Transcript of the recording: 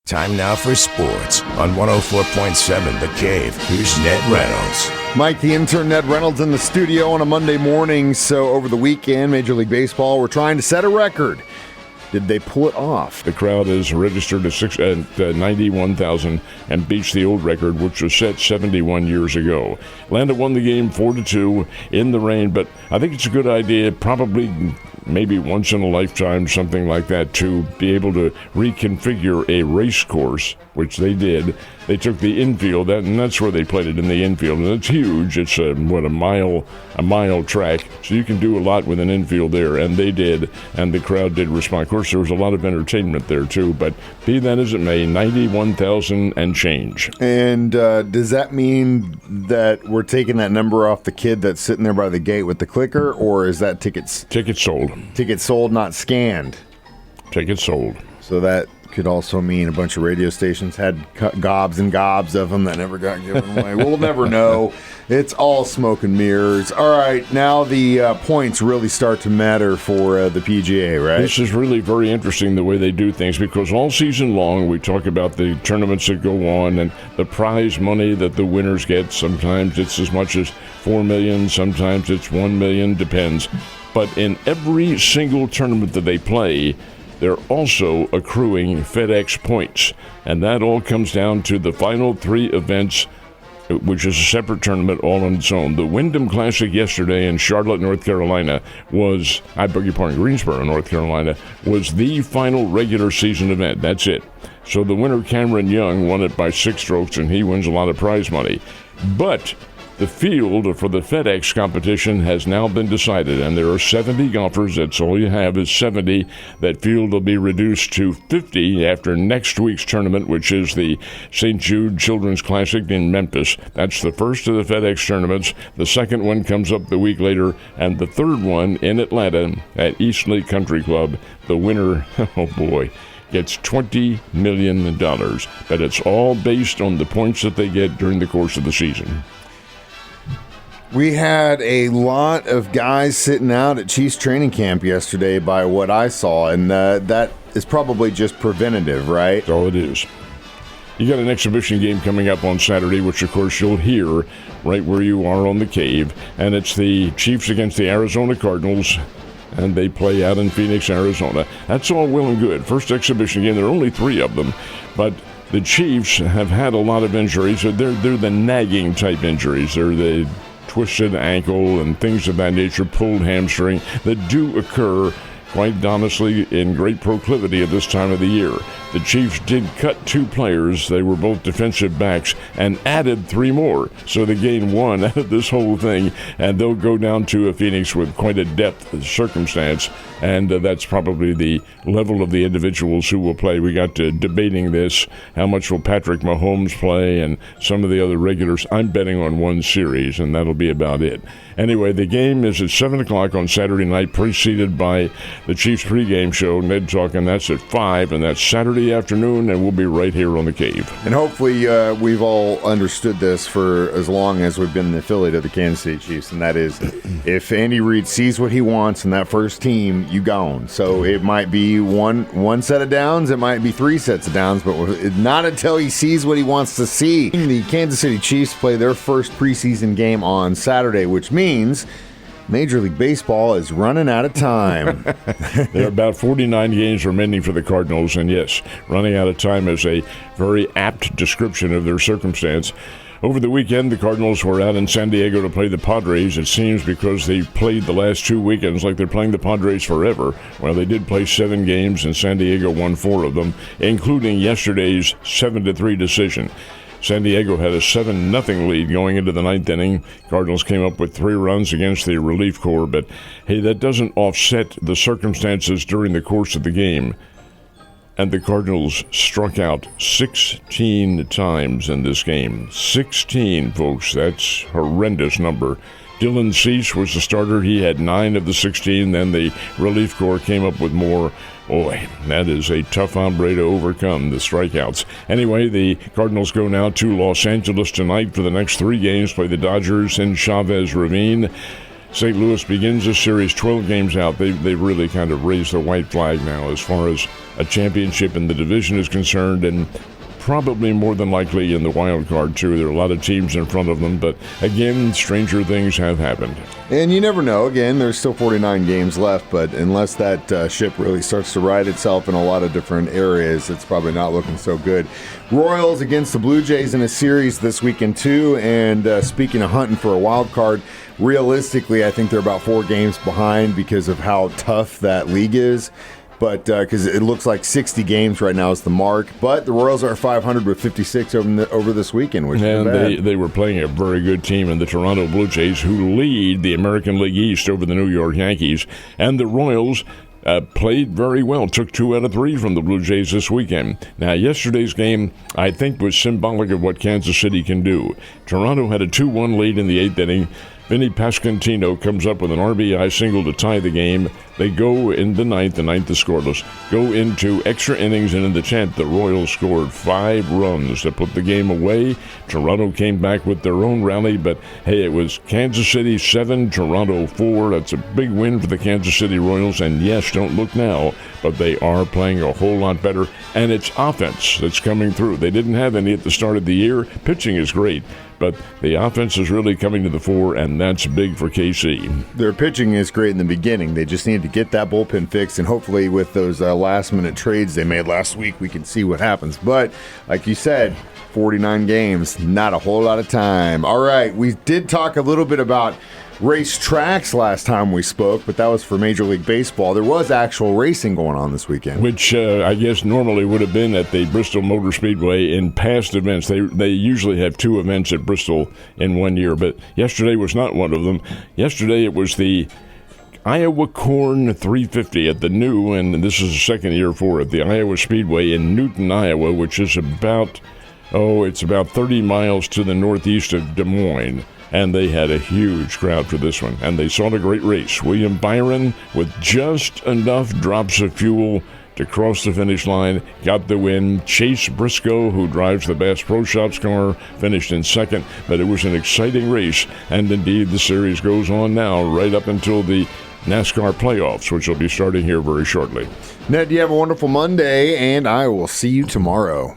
Time now for sports on 104.7 The Cave. Here's Ned Reynolds. Mike, the intern, Ned Reynolds, in the studio on a Monday morning. So over the weekend, Major League Baseball, we're trying to set a record. Did they pull it off? The crowd is registered at 91,000 and beats the old record, which was set 71 years ago. Atlanta won the game 4-2 in the rain, but I think it's a good idea, probably maybe once in a lifetime, something like that, to be able to reconfigure a race course, which they did. They took the infield, and that's where they played it, in the infield, and it's huge. It's a mile track, so you can do a lot with an infield there, and they did, and the crowd did respond. Of course, there was a lot of entertainment there too, but be that as it may, 91,000 and change. And does that mean that we're taking that number off the kid that's sitting there by the gate with the clicker, or is that tickets sold? Tickets sold, not scanned. Tickets sold. So that could also mean a bunch of radio stations had gobs and gobs of them that never got given away. We'll never know. It's all smoke and mirrors. All right, now the points really start to matter for the PGA, right? This is really very interesting, the way they do things, because all season long we talk about the tournaments that go on and the prize money that the winners get. Sometimes it's as much as $4 million, sometimes it's $1 million, depends. But in every single tournament that they play, they're also accruing FedEx points. And that all comes down to the final three events, which is a separate tournament all on its own. The Wyndham Classic yesterday in Charlotte, North Carolina Greensboro, North Carolina, was the final regular season event. That's it. So the winner, Cameron Young, won it by 6 strokes, and he wins a lot of prize money. But the field for the FedEx competition has now been decided, and there are 70 golfers. That's all you have is 70. That field will be reduced to 50 after next week's tournament, which is the St. Jude Children's Classic in Memphis. That's the first of the FedEx tournaments. The second one comes up the week later, and the third one in Atlanta at East Lake Country Club. The winner, oh boy, gets $20 million. But it's all based on the points that they get during the course of the season. We had a lot of guys sitting out at Chiefs training camp yesterday by what I saw, and that is probably just preventative, right? That's all it is. You got an exhibition game coming up on Saturday, which of course you'll hear right where you are on the Cave, and it's the Chiefs against the Arizona Cardinals, and they play out in Phoenix, Arizona. That's all well and good. First exhibition game, there are only 3 of them, but the Chiefs have had a lot of injuries. They're the nagging type injuries. They're the twisted ankle and things of that nature, pulled hamstring, that do occur, quite honestly, in great proclivity at this time of the year. The Chiefs did cut 2 players. They were both defensive backs, and added 3 more. So they gained 1 out of this whole thing, and they'll go down to Phoenix with quite a depth of circumstance, and that's probably the level of the individuals who will play. We got to debating this. How much will Patrick Mahomes play, and some of the other regulars? I'm betting on 1 series, and that'll be about it. Anyway, the game is at 7 o'clock on Saturday night, preceded by the Chiefs pregame show. Ned talking, that's at 5, and that's Saturday afternoon, and we'll be right here on the Cave. And hopefully we've all understood this for as long as we've been an affiliate of the Kansas City Chiefs, and that is, if Andy Reid sees what he wants in that first team, you gone. So it might be one set of downs, it might be 3 sets of downs, but not until he sees what he wants to see. The Kansas City Chiefs play their first preseason game on Saturday, which means Major League Baseball is running out of time. There are about 49 games remaining for the Cardinals, and yes, running out of time is a very apt description of their circumstance. Over the weekend, the Cardinals were out in San Diego to play the Padres. It seems because they played the last 2 weekends like they're playing the Padres forever. Well, they did play 7 games, and San Diego won 4 of them, including yesterday's 7-3 decision. San Diego had a 7-0 lead going into the 9th inning. Cardinals came up with 3 runs against the relief corps, but hey, that doesn't offset the circumstances during the course of the game. And the Cardinals struck out 16 times in this game. 16, folks. That's a horrendous number. Dylan Cease was the starter. He had 9 of the 16. Then the relief corps came up with more. Boy, that is a tough hombre to overcome, the strikeouts. Anyway, the Cardinals go now to Los Angeles tonight for the next 3 games. Play the Dodgers in Chavez Ravine. St. Louis begins this series 12 games out. They really kind of raised the white flag now as far as a championship in the division is concerned, and probably more than likely in the wild card, too. There are a lot of teams in front of them, but again, stranger things have happened. And you never know. Again, there's still 49 games left, but unless that ship really starts to right itself in a lot of different areas, it's probably not looking so good. Royals against the Blue Jays in a series this weekend, too. And speaking of hunting for a wild card, realistically, I think they're about 4 games behind because of how tough that league is. But because it looks like 60 games right now is the mark. But the Royals are 500 with 56 over this weekend, which is bad. They were playing a very good team in the Toronto Blue Jays, who lead the American League East over the New York Yankees. And the Royals played very well, took 2 out of 3 from the Blue Jays this weekend. Now, yesterday's game, I think, was symbolic of what Kansas City can do. Toronto had a 2-1 lead in the 8th inning. Vinny Pasquantino comes up with an RBI single to tie the game. They go in the ninth is scoreless, go into extra innings, and in the 10th, the Royals scored 5 runs to put the game away. Toronto came back with their own rally, but hey, it was Kansas City 7, Toronto 4. That's a big win for the Kansas City Royals, and yes, don't look now, but they are playing a whole lot better, and it's offense that's coming through. They didn't have any at the start of the year. Pitching is great, but the offense is really coming to the fore, and that's big for KC. Their pitching is great in the beginning. They just need to get that bullpen fixed, and hopefully with those last-minute trades they made last week, we can see what happens. But like you said, 49 games, not a whole lot of time. All right, we did talk a little bit about race tracks last time we spoke, but that was for Major League Baseball. There was actual racing going on this weekend, which I guess normally would have been at the Bristol Motor Speedway in past events. They usually have 2 events at Bristol in one year, but yesterday was not one of them. Yesterday it was the Iowa Corn 350 at the new, and this is the second year for it, the Iowa Speedway in Newton, Iowa, which is about 30 miles to the northeast of Des Moines. And they had a huge crowd for this one. And they saw a great race. William Byron, with just enough drops of fuel to cross the finish line, got the win. Chase Briscoe, who drives the Bass Pro Shops car, finished in second. But it was an exciting race. And indeed, the series goes on now, right up until the NASCAR playoffs, which will be starting here very shortly. Ned, you have a wonderful Monday, and I will see you tomorrow.